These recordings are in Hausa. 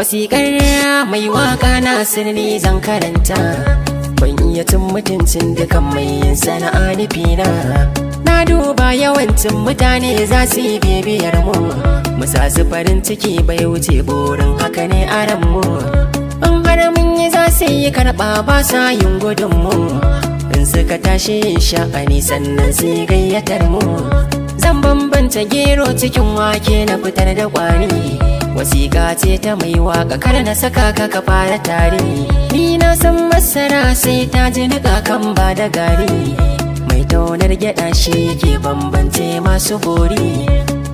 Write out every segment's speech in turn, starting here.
Wasiƙar mai waƙa na sirri zan karanta, ban iya tun mutuncin dukan mai yin sana'a nufina. Na duba yawancin mutane za su yi bibiyar mu sa su farin ciki bai wuce burin haka ne a ranmu. In har mun yi za su yi karɓa ba sa yin gudunmu, in suka tashi yin sha'ani sannan su yi gayyatar mu. Zan bambanta gero cikin wake na fitar da ƙwari, wasiƙa ce ta mai waƙa kar na saka ka fara tari. Ni na san masara sai ta ji niƙa kan ba da gari, mai taunar gyaɗa shi ke bambance masu bori.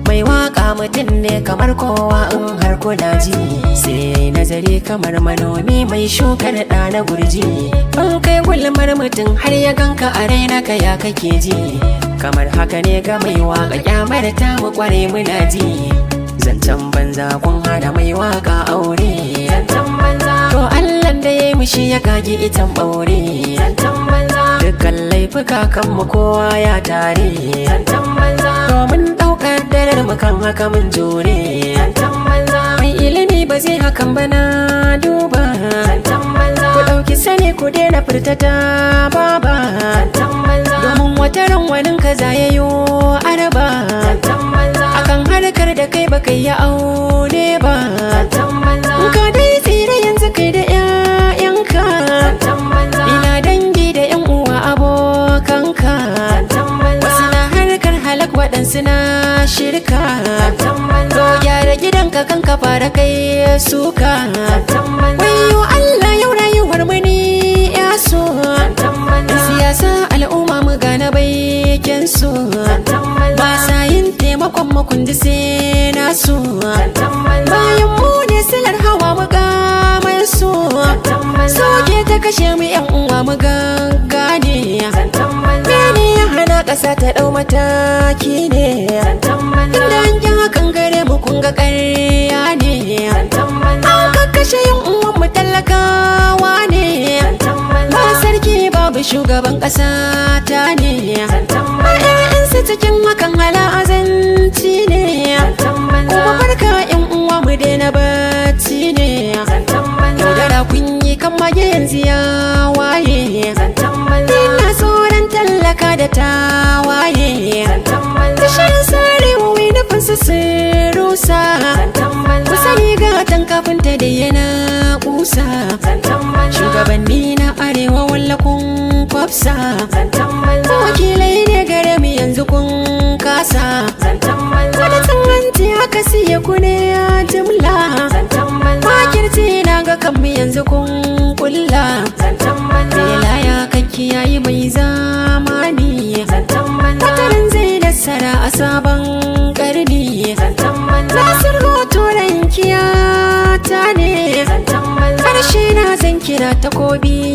Mai waƙa mutum ne kamar kowa in har kuna ji, sai nazari kamar manomi mai shukar ɗa na gurji. In kai gulmar mutum har ya ganka a raina ka ya kake ji, kamar haka ne ga mai waƙa kyamar ta mu kware muna ji. Zancen banza kun hada mai waƙa aure, zancen banza to Allahn da ya yi mushi ya kage itan ɓaure. Zancen banza dukkan laifuka kanmu kowa ya tare. Zancen banza domin ɗaukar darar mu kan haka mun jure. Zancen banza mai ilimi ba zai hakan ba na duba. Zancen banza ku ɗauki sani ku daina furtata baba. Zancen banza domin wataran wanin kaza ya yo araba. Zancen banza akan harkar da kai baka yi aure ba. Zancen banza ka dai tsira yanzu kai da 'ya'yanka. Zancen banza ina dangi da 'yan uwa abokanka. Zancen banza wasu na harkar halak waɗansu na shirka. Zancen banza gyara gidanka kan ka fara kai suka. Zancen banza wayo Allah yau rayuwar mu ne ya so. Zancen banza siyasa al'umma mu gane baikin su. Zancen banza ba sa yin taimakon makundi sai na su. Bayan mu ne silar hawa mu gamar su, soke ta kashe mu 'yan uwa mu gane. Mene ya hana ƙasa ta ɗau mataki ne, inda an yi hakan gare mu kun ga ƙarya ne. An kakkashe 'yan uwan mu talakawa ne, ba sarki babu shugaban ƙasa ta ne. Ƴaƴansu cikin hakan hala'azanci ne, kuma farka 'yan uwa mu daina bacci ne. Yaudara kun yi kan mage yanzu ya waye, ina tsoron tallaka da tawaye. Tashirin sarewa wai nufin su sun rusa, ku sani gatan kafin ta da yana kusa. Shugabanni na arewa wallakun kwafsa, wakilai ne gare mu yanzu kun kasa. Wani tsanganci haka siya ku ne ya jimla, makirci na ga kanmu yanzu kun kulla. Bela ya kakki yayi mai zamani, wataran zai nasara a sabon ƙarni. Nasir hoton kiyata ne, harshe na zan kira takobi